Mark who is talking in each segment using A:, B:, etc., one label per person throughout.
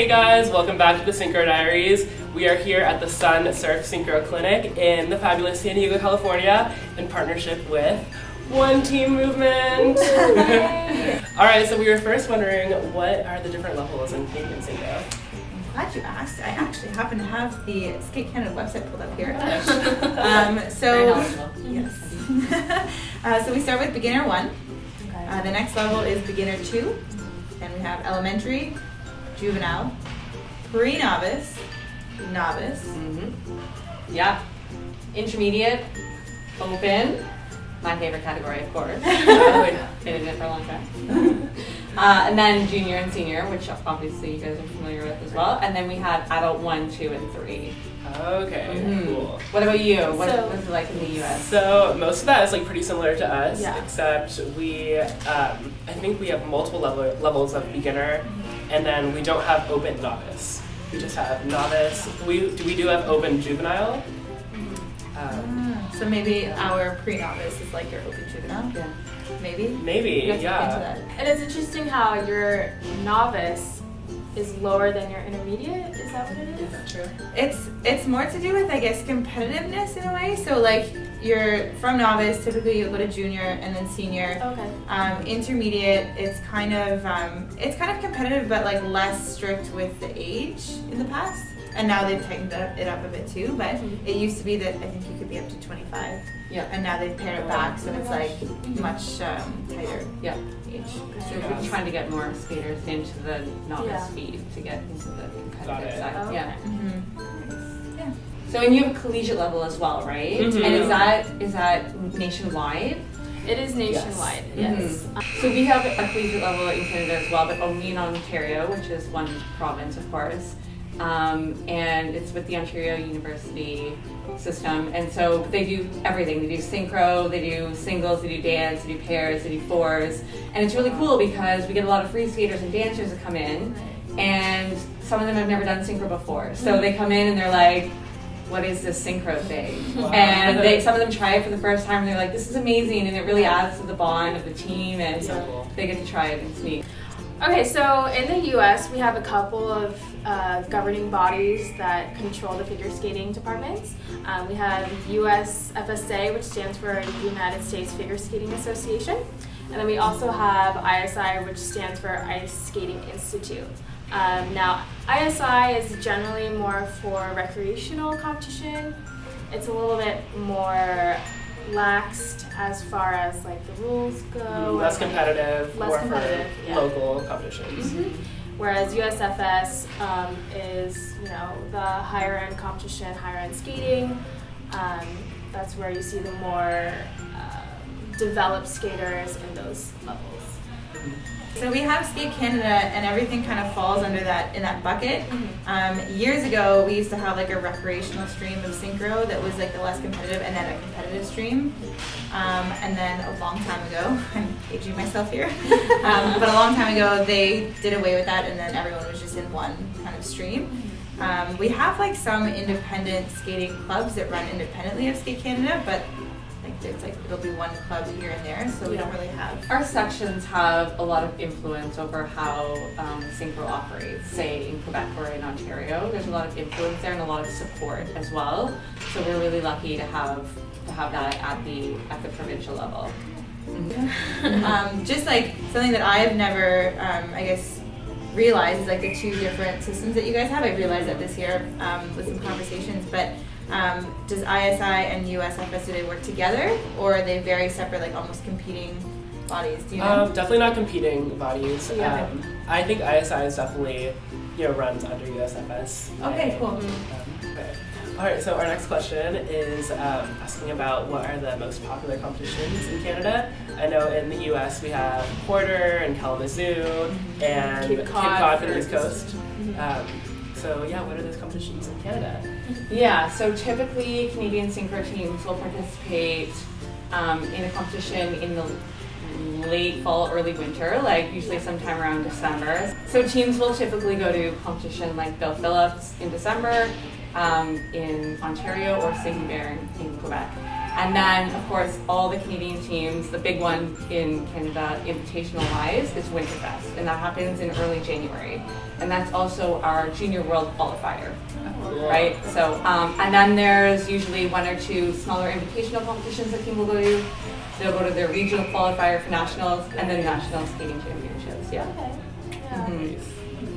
A: Hey guys, welcome back to the Synchro Diaries. We are here at the Sun Surf Synchro Clinic in the fabulous San Diego, California, in partnership with OneTeamMVMT. Alright, so we were first wondering, what are the different levels in Canadian Synchro?
B: I'm glad you asked. I actually happen to have the Skate Canada website pulled up here. So we start with beginner 1. Okay. The next level is beginner 2. Then we have elementary, juvenile, pre-novice, novice.
C: Mm-hmm. Yeah. Intermediate, open. My favorite category, of course. Been in it for a long time. And then junior and senior, which obviously you guys are familiar with as well. And then we have adult 1, 2, and 3.
A: Okay, cool.
C: What about you? What is it like in the US?
A: So most of that is like pretty similar to us,
B: yeah.
A: Except we, I think we have multiple levels of beginner, and then we don't have open novice. We just have novice. We do have open juvenile.
B: So maybe our pre-novice is like your open juvenile?
C: Yeah.
B: Maybe?
A: Maybe,
B: yeah.
D: And it's interesting how your novice is lower than your intermediate. Is that what it is?
A: Is that true?
B: It's more to do with, I guess, competitiveness in a way. So like you're from novice, typically you go to junior and then senior.
D: Okay.
B: Intermediate, it's kind of competitive, but like less strict with the age in the past. And now they've tightened it up a bit too, but it used to be that I think you could be up to 25.
C: Yeah.
B: And now they've pared it back, so it's like much tighter age.
C: So we're trying to get more skaters into the novice speed to get into the competitive side.
D: Okay.
C: Yeah.
B: Mm-hmm. Yeah.
C: So and you have a collegiate level as well, right?
A: Mm-hmm.
C: And is that nationwide?
D: It is nationwide, yes.
C: Mm-hmm. So we have a collegiate level in Canada as well, but only in Ontario, which is one province, of course. And it's with the Ontario University system, and so they do everything. They do synchro, they do singles, they do dance, they do pairs, they do fours, and it's really cool because we get a lot of free skaters and dancers that come in, and some of them have never done synchro before, so they come in and they're like, what is this synchro thing? Wow. And some of them try it for the first time and they're like, this is amazing, and it really adds to the bond of the team, and they get to try it, and it's neat.
D: Okay, so in the U.S. we have a couple of governing bodies that control the figure skating departments. We have USFSA, which stands for United States Figure Skating Association, and then we also have ISI, which stands for Ice Skating Institute. Now, ISI is generally more for recreational competition. It's a little bit more laxed as far as like the rules go.
A: Less competitive, more for local competitions.
D: Mm-hmm. Whereas USFS is, the higher end competition, higher end skating. That's where you see the more developed skaters in those levels.
B: So we have Skate Canada, and everything kind of falls under that in that bucket. Years ago, we used to have like a recreational stream of synchro that was like the less competitive, and then a competitive stream. And then a long time ago, I'm aging myself here, but a long time ago they did away with that, and then everyone was just in one kind of stream. We have like some independent skating clubs that run independently of Skate Canada, but it'll be one club here and there, so we don't really have.
C: Our sections have a lot of influence over how synchro operates. Say in Quebec or in Ontario, there's a lot of influence there and a lot of support as well. So we're really lucky to have that at the provincial level.
B: Mm-hmm. Just like something that I've never, realized is like the two different systems that you guys have. I realized that this year with some conversations, but. Does ISI and USFS, do they work together, or are they very separate, like almost competing bodies? Do you know?
A: Definitely not competing bodies.
B: Yeah.
A: I think ISI is definitely, runs under USFS.
B: Okay, cool.
A: Okay. All right, so our next question is asking about what are the most popular competitions in Canada. I know in the US we have Porter and Kalamazoo and Cape Cod for the East Coast. So what are those competitions in Canada?
C: Yeah, so typically Canadian synchro teams will participate in a competition in the late fall, early winter, like usually sometime around December. So teams will typically go to competition like Bill Phillips in December in Ontario or Saint-Hubert in Quebec. And then, of course, all the Canadian teams, the big one in Canada, invitational-wise, is Winterfest, and that happens in early January. And that's also our Junior World Qualifier, right? So, and then there's usually 1 or 2 smaller invitational competitions that team will go to. They'll go to their regional qualifier for nationals, and then national skating championships, yeah.
D: Okay. Yeah.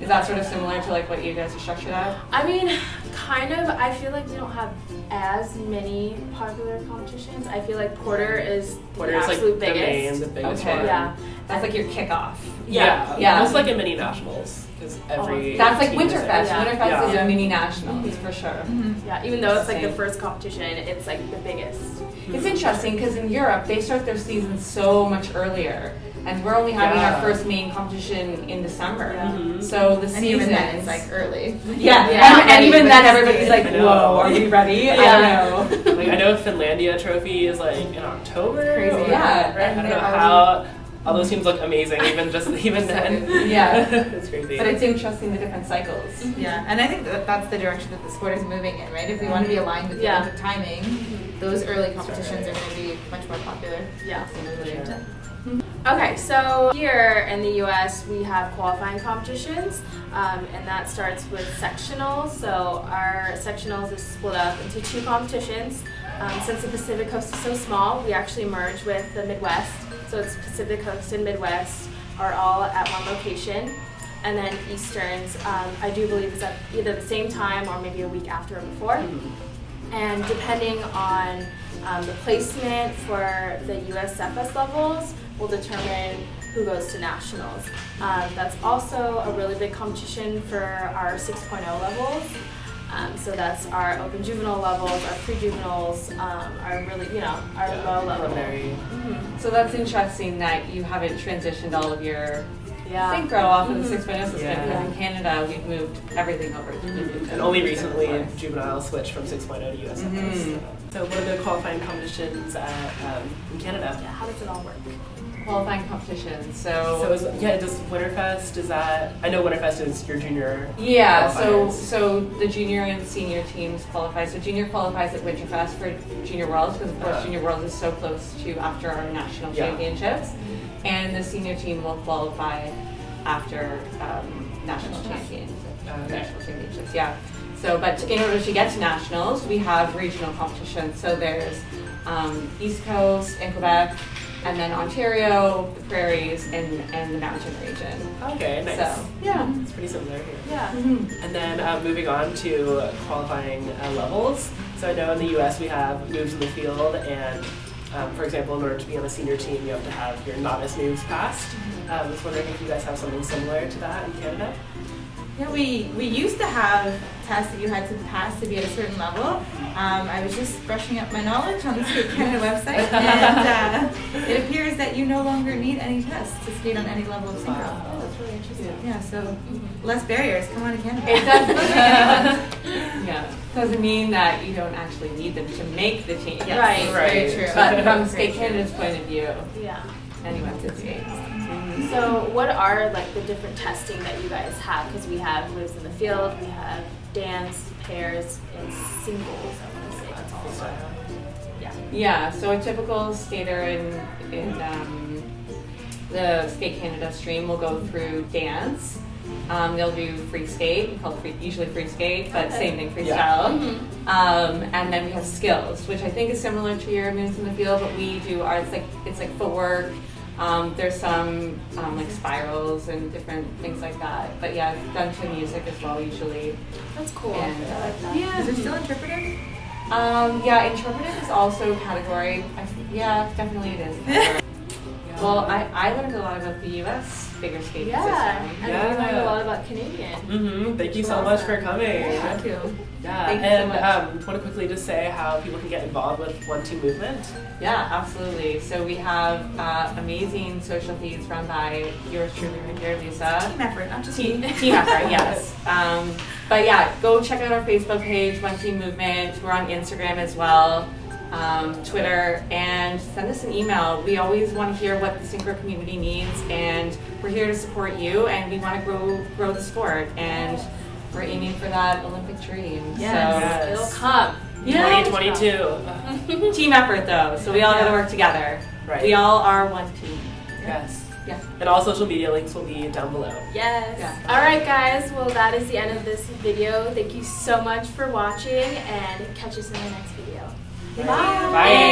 C: Is that sort of similar to like what you guys are structured at?
D: I mean, kind of. I feel like we don't have as many popular competitions. I feel like Porter is the absolute biggest.
A: The biggest
C: Okay.
A: one.
D: Yeah.
C: That's like your kickoff.
A: Yeah. Almost like a mini nationals. Because every
C: That's like
A: team is
C: Winterfest.
A: there.
D: Yeah.
C: Winterfest is
A: Yeah.
C: a mini nationals for sure.
D: Yeah, even though it's like the
C: Same.
D: first competition, it's like the biggest.
C: It's interesting because in Europe they start their season so much earlier, and we're only having our first main competition in December.
A: Mhm.
C: So the
B: And
C: season
B: even then, it's like early.
C: and even then everybody's like,
A: I know.
C: whoa, are we ready? I don't know.
A: Like I know Finlandia trophy is like in October.
B: Crazy.
A: or-
C: Yeah.
A: Right? I don't know how all those teams look amazing even then.
C: Yeah.
A: It's crazy.
C: But it's interesting the different cycles.
B: Yeah, and I think that that's the direction that the sport is moving in, right? If we want to be aligned with the
D: Yeah.
B: Olympic timing, those early competitions are going to be much more popular.
D: Yeah.
A: Sure.
D: Okay, so here in the US we have qualifying competitions, and that starts with sectionals. So our sectionals is split up into 2 competitions. Since the Pacific Coast is so small, we actually merge with the Midwest. So it's Pacific Coast and Midwest are all at one location. And then Easterns, I do believe is at either the same time or maybe a week after or before. And depending on the placement for the USFS levels will determine who goes to nationals. That's also a really big competition for our 6.0 levels. So that's our open juvenile levels, our pre-juveniles, our really, our low level.
A: Preliminary.
C: So that's interesting that you haven't transitioned all of your
D: Yeah.
C: synchro off of the 6.0 system,
A: Yeah.
C: because in Canada we've moved everything over to
A: And only recently juvenile switched from 6.0 to USFS.
C: Mhm.
A: So what are the qualifying competitions in Canada?
D: Yeah, how does it all work?
C: qualifying competitions.
A: So does Winterfest, is that, I know Winterfest is your junior
C: Yeah,
A: qualifiers.
C: so the junior and senior teams qualify. So junior qualifies at Winterfest for Junior Worlds, because of course Junior Worlds is so close to after our national championships, and the senior team will qualify after national championships. Yeah. So, but in order to get to nationals, we have regional competitions. So there's East Coast and Quebec, and then Ontario, the Prairies, and the Mountain region.
A: Okay, nice.
C: So yeah.
A: It's pretty similar here.
D: Yeah.
A: And then moving on to qualifying levels. So I know in the US we have moves in the field, and for example, in order to be on a senior team, you have to have your novice moves passed. I was wondering if you guys have something similar to that in Canada?
B: Yeah, we used to have tests that you had to pass to be at a certain level. I was just brushing up my knowledge on the Skate Canada website, and it appears that you no longer need any tests to skate on any level of synchro.
A: Wow.
D: Oh, that's really interesting.
B: Yeah, so less barriers. Come on to Canada.
C: It doesn't. Yeah, doesn't mean that you don't actually need them to make the team.
B: Yes,
D: Right.
B: very true.
C: But from
B: Very
C: Skate
B: true.
C: Canada's point of view,
D: Yeah.
C: anyone can skate.
D: So what are like the different testing that you guys have? Because we have moves in the field, we have dance, pairs, and singles. I want to say that's also. Yeah.
C: Yeah, so a typical skater in the Skate Canada stream will go through dance. They'll do free skate, called usually free skate, but same thing, freestyle. And then we have skills, which I think is similar to your moves in the field. What we do are it's like footwork. There's some like spirals and different things like that. But yeah, it's done to music as well usually.
D: That's cool.
C: And,
D: I like that.
C: yeah.
B: Is there still interpretive?
C: Yeah, interpretive is also a category. Yeah, definitely it is. Well, I learned a lot about the U.S. figure skating
D: Yeah.
C: system.
D: And we learned a lot about Canadian.
A: Thank you so much for coming.
B: Thank you.
A: Yeah,
C: Thank you so
A: and
C: much.
A: want to quickly just say how people can get involved with One Team Movement.
C: Yeah, absolutely. So we have amazing social feeds run by yours truly right here, Lisa.
B: Team effort, not just
C: Team
B: me.
C: effort, yes. But yeah, go check out our Facebook page, One Team Movement. We're on Instagram as well, Twitter, and send us an email. We always want to hear what the synchro community needs, and we're here to support you, and we want to grow the sport. And we're aiming for that Olympic dream.
B: Yes.
A: Yes.
D: It'll come.
C: Yeah.
A: 2022.
C: Team effort though, so we all got to work together.
A: Right.
C: We all are one team.
A: Yes.
C: Yeah.
A: And all social media links will be down below.
D: Yes.
C: Yeah.
D: All right, guys. Well, that is the end of this video. Thank you so much for watching, and catch us in the next video.
A: Bye.
D: Bye.
A: Bye.